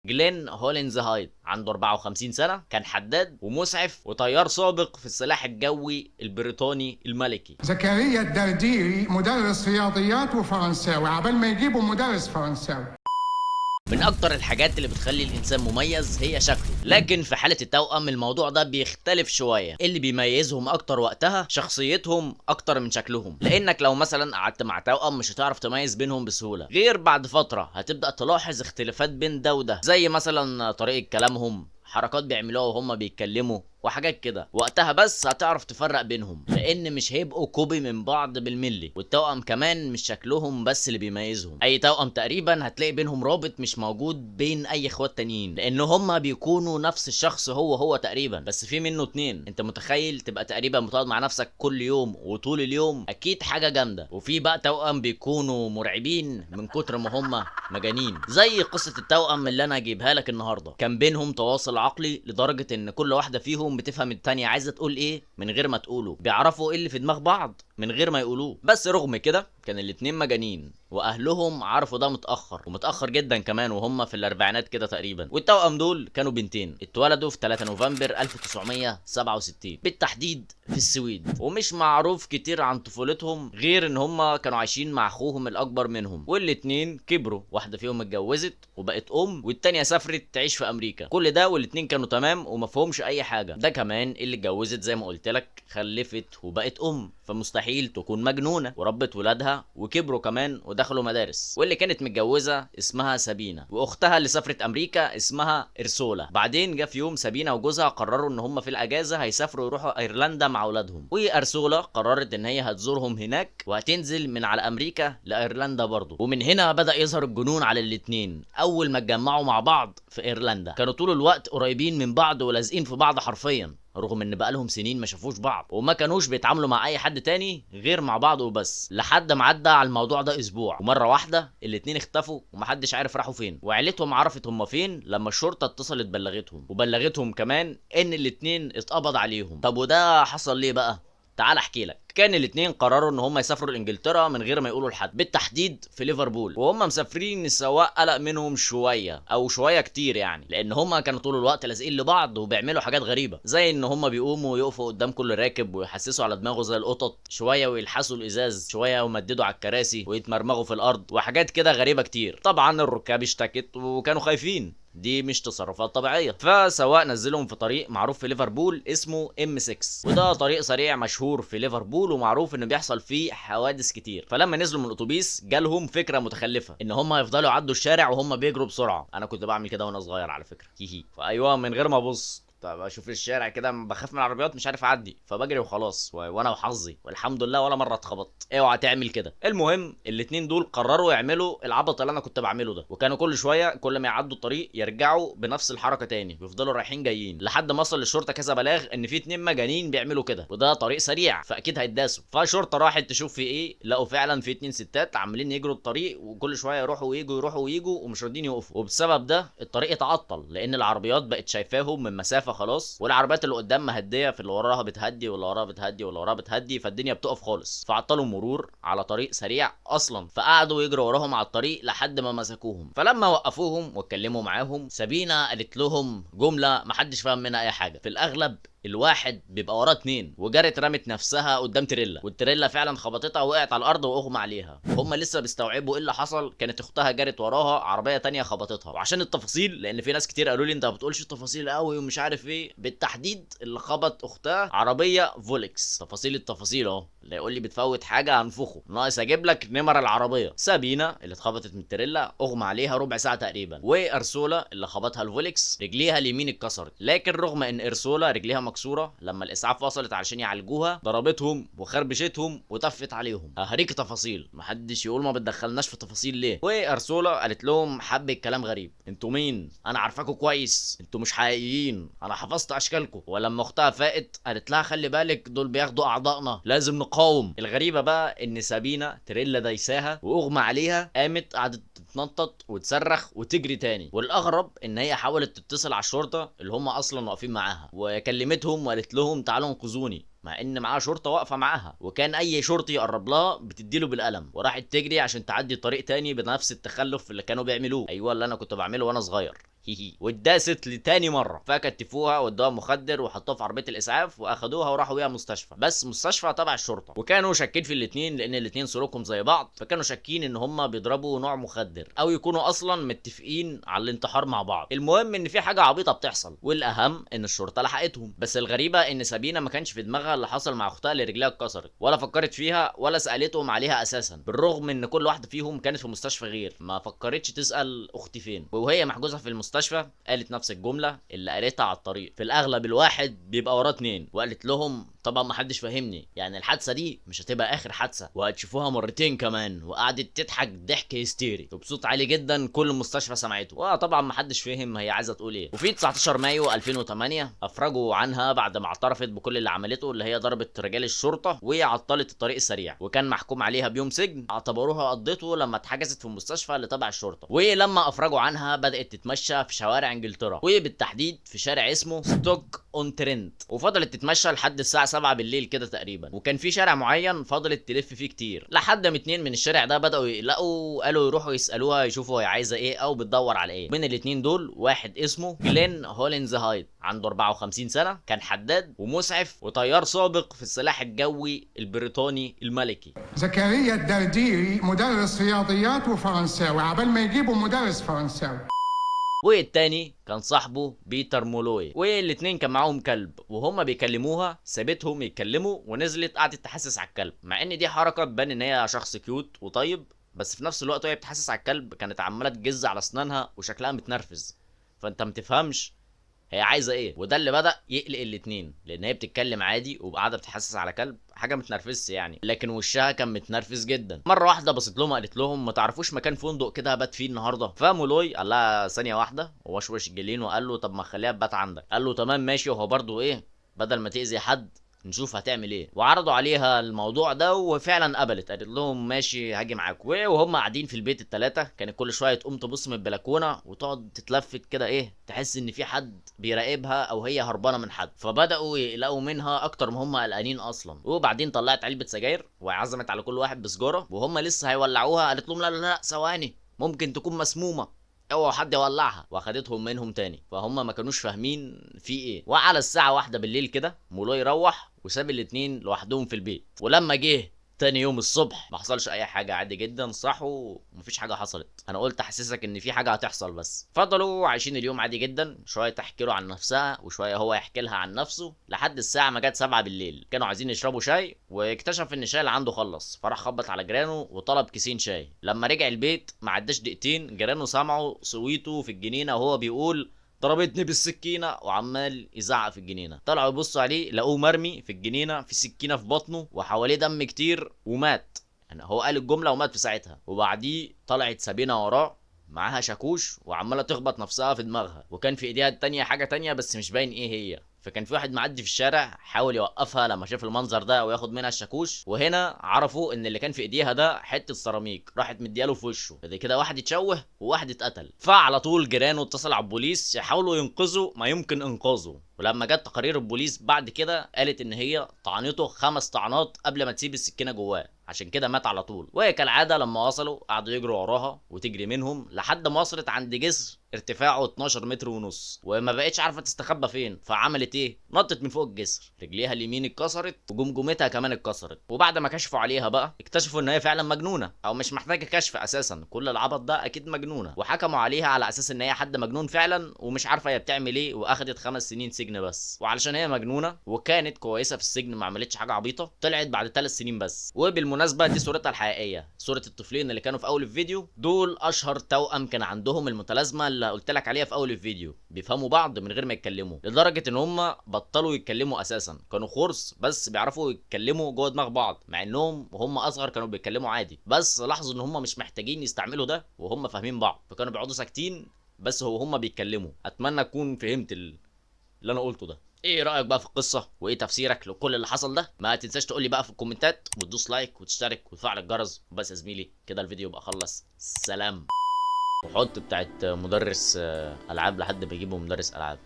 جلين هولينزهايد عنده 54 سنة، كان حداد ومسعف وطيار سابق في السلاح الجوي البريطاني الملكي. زكريا الدرديري مدرس رياضيات وفرنساوي، عبال ما يجيبوا مدرس فرنساوي. من اكتر الحاجات اللي بتخلي الانسان مميز هي شكله، لكن في حالة التوأم الموضوع ده بيختلف شوية. اللي بيميزهم اكتر وقتها شخصيتهم اكتر من شكلهم، لانك لو مثلا قعدت مع توأم مش هتعرف تميز بينهم بسهولة، غير بعد فترة هتبدأ تلاحظ اختلافات بين ده وده، زي مثلا طريقة كلامهم، حركات بيعملوها وهم بيتكلموا وحاجات كده. وقتها بس هتعرف تفرق بينهم، لان مش هيبقوا كوبي من بعض بالملي. والتوأم كمان مش شكلهم بس اللي بيميزهم، اي توأم تقريبا هتلاقي بينهم رابط مش موجود بين اي اخوات تانيين، لان هما بيكونوا نفس الشخص هو تقريبا، بس في منه اتنين. انت متخيل تبقى تقريبا بتقعد مع نفسك كل يوم وطول اليوم؟ اكيد حاجه جامده. وفي بقى توأم بيكونوا مرعبين من كتر ما هما مجانين، زي قصه التوأم اللي انا هجيبها لك النهارده. كان بينهم تواصل عقلي لدرجه ان كل واحده فيهم بتفهم التانية عايزه تقول ايه من غير ما تقوله، بيعرفوا ايه اللي في دماغ بعض من غير ما يقولوه. بس رغم كده كان الاتنين مجانين، واهلهم عرفوا ده متاخر، ومتاخر جدا كمان، وهم في الاربعينات كده تقريبا. والتوأم دول كانوا بنتين اتولدوا في 3 نوفمبر 1967 بالتحديد في السويد. ومش معروف كتير عن طفولتهم غير ان هم كانوا عايشين مع اخوهم الاكبر منهم، والاتنين كبروا، واحده فيهم اتجوزت وبقت والتانيه سافرت تعيش في امريكا. كل ده والاتنين كانوا تمام ومفهومش اي حاجه. ده كمان اللي اتجوزت زي ما قلت لك خلفت وبقت فمستحيل تكون مجنونه، وربت ولادها وكبروا كمان ودخلوا مدارس. واللي كانت متجوزه اسمها سابينا، واختها اللي سافرت امريكا اسمها ارسولا. بعدين جه في يوم سابينا وجوزها قرروا ان هم في الاجازه هيسافروا يروحوا ايرلندا مع اولادهم، وارسولا قررت ان هي هتزورهم هناك وهتنزل من على امريكا لايرلندا برضه. ومن هنا بدا يظهر الجنون على الاتنين. اول ما اتجمعوا مع بعض في ايرلندا كانوا طول الوقت قريبين من بعض ولازقين في بعض حرفيا، رغم ان بقالهم سنين ما شافوش بعض وما كانوش بيتعاملوا مع اي حد تاني غير مع بعض وبس. لحد ما عدى على الموضوع ده اسبوع، ومره واحده الاتنين اختفوا ومحدش عارف راحوا فين. وعيلتهم عرفت هم فين لما الشرطه اتصلت بلغتهم، وبلغتهم كمان ان الاتنين اتقبض عليهم. طب وده حصل ليه بقى؟ تعال احكي لك. كان الاتنين قرروا ان هم يسافروا لانجلترا من غير ما يقولوا لحد، بالتحديد في ليفربول. وهم مسافرين السواق قلق منهم شويه او شويه كتير يعني، لان هم كانوا طول الوقت لازقين لبعض وبيعملوا حاجات غريبه، زي ان هم بيقوموا ويقفوا قدام كل راكب ويحسسوا على دماغه زي القطط شويه، ويلحسوا الازاز شويه، ويمددوا على الكراسي ويتمرمغوا في الارض، وحاجات كده غريبه كتير. طبعا الركاب اشتكت وكانوا خايفين، دي مش تصرفات طبيعيه. فسواق نزلهم في طريق معروف في ليفربول اسمه M6، وده طريق سريع مشهور في ليفربول ومعروف انه بيحصل فيه حوادث كتير. فلما نزلوا من الاتوبيس جالهم فكره متخلفه ان هم يفضلوا يعدوا الشارع وهم بيجروا بسرعه. انا كنت بعمل كده وانا صغير على فكره، هيهي. فايوه من غير ما ابص بشوف الشارع كده بخاف من العربيات مش عارف اعدي، فبجري وخلاص وانا وحظي، والحمد لله ولا مره اتخبطت. اوعى تعمل كده. المهم الاتنين دول قرروا يعملوا العبط اللي انا كنت بعمله ده، وكانوا كل شويه كل ما يعدوا الطريق يرجعوا بنفس الحركه تاني، بيفضلوا رايحين جايين لحد ما وصل للشرطه كذا بلاغ ان في اتنين مجانين بيعملوا كده، وده طريق سريع فاكيد هيتداسوا. فالشرطه راحت تشوف في ايه، لقوا فعلا في اتنين ستات عمالين يجروا الطريق، وكل شويه يروحوا ويجوا يروحوا ويجوا ومش راضيين يقفوا. وبسبب ده الطريق اتعطل، لان العربيات بقت شايفاهم من مسافه خلاص، والعربيات اللي قدام مهديه في اللي وراها بتهدي، واللي وراها بتهدي، واللي وراها بتهدي، فالدنيا بتقف خالص. فعطلوا مرور على طريق سريع اصلا، فقعدوا يجروا وراهم على الطريق لحد ما مسكوهم. فلما وقفوهم واتكلموا معاهم سابينا قالت لهم جمله محدش فاهم منها اي حاجه. في الاغلب الواحد بيبقى وراه اتنين، وجرت رمت نفسها قدام تريلا، والتريلا فعلا خبطتها وقعت على الارض واغمى عليها. وهم لسه بيستوعبوا ايه اللي حصل كانت اختها جرت وراها عربيه تانية خبطتها. وعشان التفاصيل، لان في ناس كتير قالوا لي انت ما بتقولش التفاصيل قوي ومش عارف ايه، بالتحديد اللي خبط اختها عربيه فولكس. التفاصيل اهو، اللي يقول لي بتفوت حاجه هنفخه، ناقص اجيب لك نمر العربيه. سابينا اللي اتخبطت من التريلا اغمى عليها ربع ساعه تقريبا، وارسولا اللي خبطها الفولكس رجليها اليمين اتكسرت. لكن رغم ان ارسولا رجليها مكسوره، لما الاسعاف وصلت علشان يعالجوها ضربتهم وخربشتهم وتفت عليهم. هريك تفاصيل، محدش يقول ما بتدخلناش في تفاصيل ليه. وارسولا قالت لهم حبه كلام غريب، انتوا مين؟ انا عارفاكوا كويس، انتوا مش حقيقيين، انا حفظت اشكالكم. ولما اختها فاقت قالت لها خلي بالك دول بياخدوا اعضائنا، لازم نقاوم. الغريبه بقى ان سابينا تريلا دايساها واغمى عليها، قامت قعدت تتنطط وتصرخ وتجري تاني. والاغرب ان هي حاولت تتصل على الشرطه اللي هم اصلا واقفين معاها، وكلمتهم وقالت لهم تعالوا انقذوني، مع ان معاها شرطه واقفه معاها، وكان اي شرطي يقرب لها بتديله بالقلم. وراحت تجري عشان تعدي طريق تاني بنفس التخلف اللي كانوا بيعملوه، ايوه اللي انا كنت بعمله وانا صغير. واتداست لتاني مره، فكتفوها وادوها مخدر وحطوها في عربيه الاسعاف واخدوها وراحوا بيها مستشفى، بس مستشفى تبع الشرطه. وكانوا شاكين في الاثنين لان الاثنين سلوكهم زي بعض، فكانوا شاكين ان هم بيضربوا نوع مخدر او يكونوا اصلا متفقين على الانتحار مع بعض. المهم ان في حاجه عبيطه بتحصل، والاهم ان الشرطه لحقتهم. بس الغريبه ان سابينا ما كانش في دماغها اللي حصل مع اختها اللي رجلها اتكسرت، ولا فكرت فيها ولا سالتهم عليها اساسا، بالرغم ان كل واحده فيهم كانت في مستشفى غير، ما فكرتش تسال اختي فين. وهي محجوزه في المستشفى قالت نفس الجمله اللي قالتها على الطريق: في الاغلب الواحد بيبقى وراه اتنين. وقالت لهم: طبعا ما حدش فاهمني، يعني الحادثه دي مش هتبقى اخر حادثه، وهتشوفوها مرتين كمان. وقعدت تضحك ضحك هستيري وبصوت عالي جدا كل المستشفى سمعته، وطبعا ما حدش فهم هي عايزه تقول ايه. وفي 19 مايو 2008 افرجوا عنها بعد ما اعترفت بكل اللي عملته، اللي هي ضربت رجال الشرطه وعطلت الطريق السريع، وكان محكوم عليها بيوم سجن اعتبروها قضته لما اتحجزت في المستشفى اللي تبع الشرطه. ولما افرجوا عنها بدات تتمشى في شوارع انجلترا، وبالتحديد في شارع اسمه ستوك اون ترنت، وفضلت تتمشى لحد الساعه 7 بالليل كده تقريبا. وكان في شارع معين فضلت تلف فيه كتير لحد ما اتنين من الشارع ده بداوا يقلقوا، قالوا يروحوا يسالوها يشوفوا هي عايزه ايه او بتدور على ايه. من الاتنين دول واحد اسمه جلين هولينز هايد، عنده 54 سنه، كان حداد ومسعف وطيار سابق في السلاح الجوي البريطاني الملكي. زكريا الدرديري مدرس رياضيات وفرنساوي، عبال ما يجيبوا مدرس فرنساوي. والتاني كان صاحبه بيتر مولوي، والاتنين كان معاهم كلب، وهما بيكلموها سابتهم يتكلموا ونزلت قعدت تحسس على الكلب، مع ان دي حركه تبان ان هي شخص كيوت وطيب، بس في نفس الوقت وهي بتحسس على الكلب كانت عماله تجز على اسنانها وشكلها متنرفز، فانت متفهمش هي عايزه ايه. وده اللي بدا يقلق الاتنين، لان هي بتتكلم عادي وقاعده بتحسس على كلب، حاجه متنرفزه يعني، لكن وشها كان متنرفز جدا. مره واحده بصت لهم قالت لهم: ما تعرفوش مكان فندق كده هبات فيه النهارده؟ فمولوي قال لها ثانيه واحده، ووشوش الجلين وقال له: طب ما خليها تبات عندك. قال له: تمام ماشي. وهو برضه ايه، بدل ما تاذي حد نشوف هتعمل ايه. وعرضوا عليها الموضوع ده وفعلا قبلت، قالت لهم: ماشي هاجي معاكم. وهم قاعدين في البيت الثلاثه كانت كل شويه تقوم تبص من البلكونه وتقعد تتلفت كده، ايه، تحس ان في حد بيراقبها او هي هربانه من حد، فبداوا يقلقوا منها اكتر ما هم قلقانين اصلا. وبعدين طلعت علبه سجاير وعزمت على كل واحد بسجاره، وهم لسه هيولعوها قالت لهم: لا لا لا ثواني، ممكن تكون مسمومه، اوعوا حد يولعها. واخدتهم منهم تاني، فهم ما كانوش فاهمين في ايه. وعلى الساعه 1 بالليل كده مولوي روح وساب الاتنين لوحدهم في البيت. ولما جه تاني يوم الصبح ما حصلش اي حاجه، عادي جدا، صحوا ومفيش حاجه حصلت. انا قلت احسسك ان في حاجه هتحصل، بس فضلوا عايشين اليوم عادي جدا، شويه تحكي له عن نفسها وشويه هو يحكي لها عن نفسه، لحد الساعه ما جت 7 بالليل. كانوا عايزين يشربوا شاي، واكتشف ان الشاي اللي عنده خلص، فراح خبط على جيرانه وطلب كيسين شاي. لما رجع البيت ما عداش دقيقتين جيرانه سمعوا صويته في الجنينه وهو بيقول: ضربتني بالسكينه، وعمال يزعق في الجنينه. طلعوا يبصوا عليه لقوه مرمي في الجنينه في سكينه في بطنه وحواليه دم كتير ومات. يعني هو قال الجمله ومات في ساعتها. وبعديه طلعت سابينا وراه معاها شاكوش وعماله تخبط نفسها في دماغها، وكان في ايديها التانية حاجه تانية بس مش باين ايه هي. فكان في واحد معدي في الشارع حاول يوقفها لما شاف المنظر ده وياخد منها الشاكوش، وهنا عرفوا ان اللي كان في ايديها ده حته سيراميك راحت مدياله في وشه، فدي كده واحد اتشوه وواحد اتقتل. فعلى طول جيرانه اتصل على البوليس يحاولوا ينقذوا ما يمكن انقاذه. ولما جت تقارير البوليس بعد كده قالت ان هي طعنته 5 طعنات قبل ما تسيب السكينه جواه، عشان كده مات على طول. وكالعاده لما وصلوا قعدوا يجروا وراها وتجري منهم لحد ما وصلت عند جسر ارتفاعه 12 متر ونص، وما بقتش عارفه تستخبى فين. فعملت ايه؟ نطت من فوق الجسر، رجليها اليمين اتكسرت وجمجمتها كمان اتكسرت. وبعد ما كشفوا عليها بقى اكتشفوا ان هي فعلا مجنونه، او مش محتاجه كشف اساسا، كل العبط ده اكيد مجنونه. وحكموا عليها على اساس ان هي حد مجنون فعلا ومش عارفه هي بتعمل ايه، واخدت 5 سنين سجن بس. وعلشان هي مجنونه وكانت كويسه في السجن ما عملتش حاجه عبيطه، طلعت بعد 3 سنين بس. وبالمناسبه دي صورتها الحقيقيه، صوره الطفلين اللي كانوا في اول الفيديو دول اشهر توأم كان عندهم المتلازمه اللي قلت لك عليها في اول الفيديو، بيفهموا بعض من غير ما يتكلموا، لدرجه ان هم بطلوا يتكلموا اساسا، كانوا خرس بس بيعرفوا يتكلموا جوه دماغ بعض، مع انهم وهم اصغر كانوا بيتكلموا عادي، بس لاحظوا ان هم مش محتاجين يستعملوا ده وهم فاهمين بعض، فكانوا بيقعدوا ساكتين بس هم بيتكلموا. اتمنى اكون فهمت اللي انا قلته ده. ايه رايك بقى في القصه وايه تفسيرك لكل اللي حصل ده؟ ما تنساش تقول لي بقى في الكومنتات، وتدوس لايك وتشترك وتفعل الجرس. وبس يا زميلي كده الفيديو يبقى خلص، سلام. وحط بتاعت مدرس العاب لحد ما يجيبوا مدرس العاب.